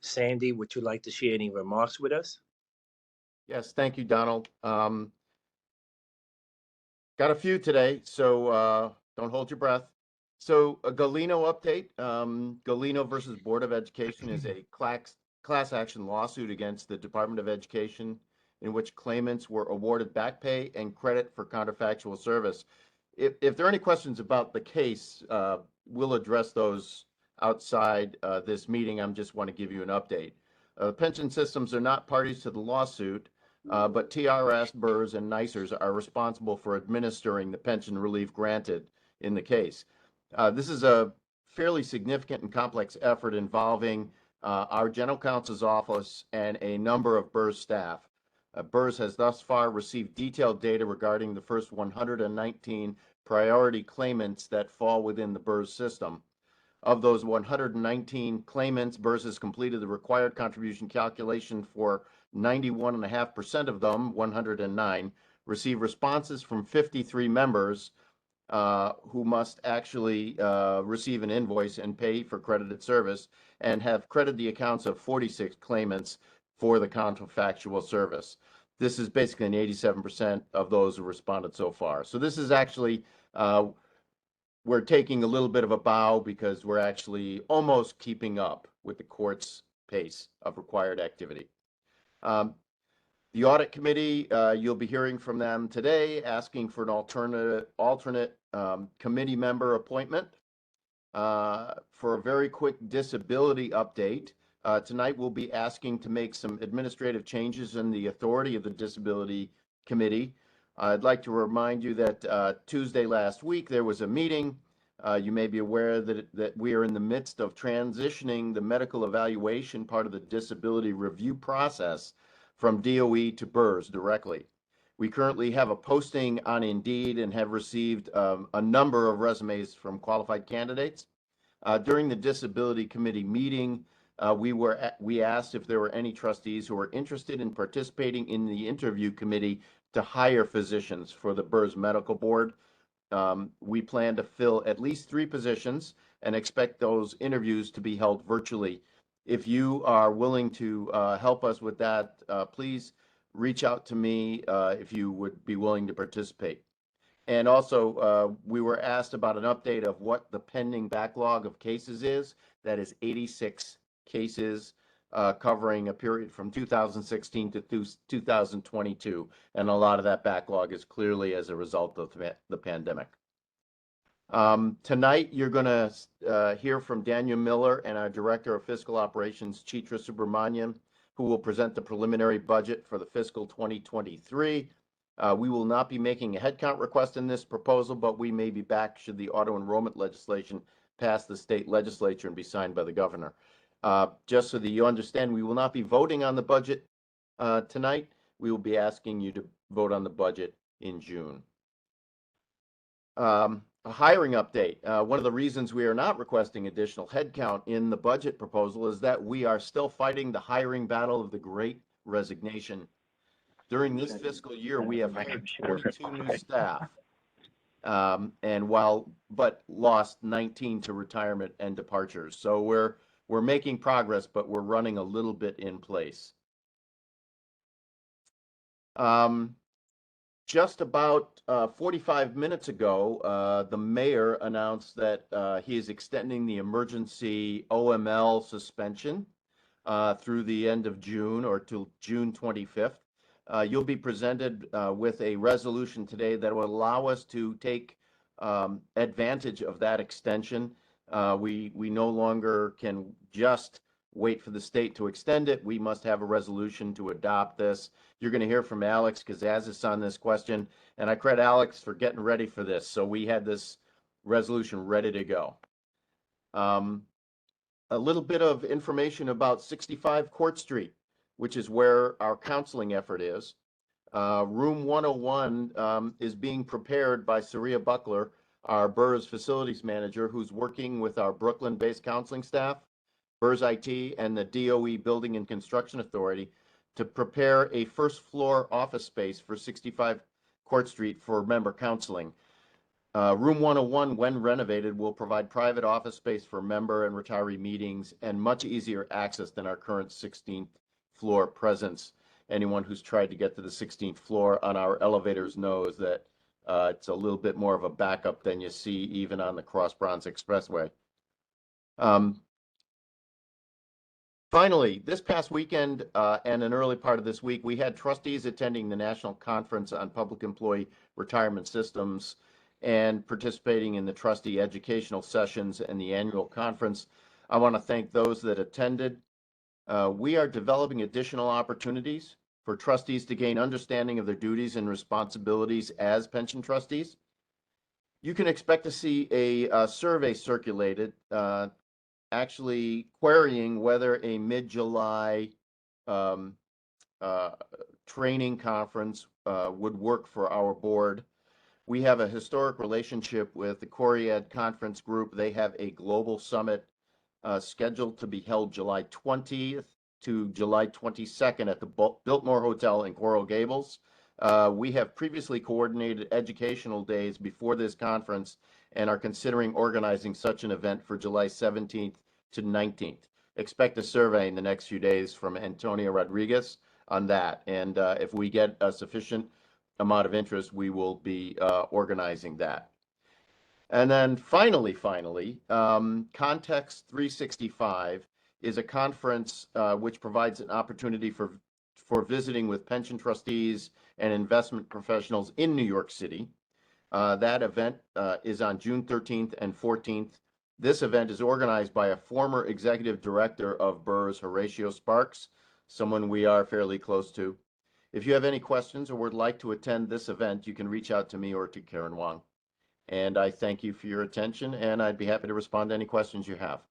Sandy, would you like to share any remarks with us? Yes, thank you, Donald. Got a few today, so don't hold your breath. So a Galeno update. Galeno versus Board of Education is a class action lawsuit against the Department of Education in which claimants were awarded back pay and credit for counterfactual service. If there are any questions about the case, we'll address those outside this meeting. I just want to give you an update. Pension systems are not parties to the lawsuit. But TRS, BERS, and NYCERS are responsible for administering the pension relief granted in the case. This is a fairly significant and complex effort involving our General Counsel's office and a number of BERS staff. BERS has thus far received detailed data regarding the first 119 priority claimants that fall within the BERS system. Of those 119 claimants, BERS has completed the required contribution calculation for 91.5% of them, 109, receive responses from 53 members who must actually receive an invoice and pay for credited service, and have credited the accounts of 46 claimants for the counterfactual service. This is basically an 87% of those who responded so far. So this is actually we're taking a little bit of a bow because we're actually almost keeping up with the court's pace of required activity. The audit committee, you'll be hearing from them today, asking for an alternate committee member appointment. For a very quick disability update, tonight we'll be asking to make some administrative changes in the authority of the disability committee. I'd like to remind you that Tuesday last week there was a meeting. You may be aware that we are in the midst of transitioning the medical evaluation part of the disability review process from DOE to BERS directly. We currently have a posting on Indeed and have received a number of resumes from qualified candidates. During the disability committee meeting, we asked if there were any trustees who were interested in participating in the interview committee to hire physicians for the BERS Medical Board. We plan to fill at least 3 positions and expect those interviews to be held virtually. If you are willing to help us with that, please reach out to me if you would be willing to participate. And also, we were asked about an update of what the pending backlog of cases is. That is 86 cases covering a period from 2016 to 2022. And a lot of that backlog is clearly as a result of the pandemic. Tonight, you're going to hear from Daniel Miller and our Director of Fiscal Operations, Chitra Subramanian, who will present the preliminary budget for the fiscal 2023. We will not be making a headcount request in this proposal, but we may be back should the auto enrollment legislation pass the state legislature and be signed by the governor. Just so that you understand, we will not be voting on the budget tonight. We will be asking you to vote on the budget in June. A hiring update. One of the reasons we are not requesting additional headcount in the budget proposal is that we are still fighting the hiring battle of the Great Resignation. During this fiscal year, we have hired 42 new staff, but lost 19 to retirement and departures. So we're making progress, but we're running a little bit in place. Just about 45 minutes ago, the mayor announced that he is extending the emergency OML suspension through the end of June, or till June 25th. You'll be presented with a resolution today that will allow us to take advantage of that extension. We no longer can just wait for the state to extend it. We must have a resolution to adopt this. You're going to hear from Alex Kazazis on this question, and I credit Alex for getting ready for this. So we had this resolution ready to go. A little bit of information about 65 Court Street, which is where our counseling effort is. Room 101 is being prepared by Saria Buckler, our BERS facilities manager, who's working with our Brooklyn-based counseling staff, BERS IT, and the DOE Building and Construction Authority to prepare a first floor office space for 65 Court Street for member counseling. Room 101, when renovated, will provide private office space for member and retiree meetings and much easier access than our current 16th floor presence. Anyone who's tried to get to the 16th floor on our elevators knows that it's a little bit more of a backup than you see even on the Cross Bronx Expressway. Finally, this past weekend and an early part of this week, we had trustees attending the National Conference on Public Employee Retirement Systems and participating in the trustee educational sessions and the annual conference. I want to thank those that attended. We are developing additional opportunities for trustees to gain understanding of their duties and responsibilities as pension trustees. You can expect to see a survey circulated actually querying whether a mid-July training conference would work for our board. We have a historic relationship with the Coriad Conference Group. They have a global summit scheduled to be held July 20th to July 22nd at the Biltmore Hotel in Coral Gables. We have previously coordinated educational days before this conference and are considering organizing such an event for July 17th to 19th. Expect a survey in the next few days from Antonio Rodriguez on that. And if we get a sufficient amount of interest, we will be organizing that. And then finally, Context 365 is a conference which provides an opportunity for visiting with pension trustees and investment professionals in New York City. That event is on June 13th and 14th. This event is organized by a former executive director of BERS, Horatio Sparks, someone we are fairly close to. If you have any questions or would like to attend this event, you can reach out to me or to Karen Wong. And I thank you for your attention, and I'd be happy to respond to any questions you have.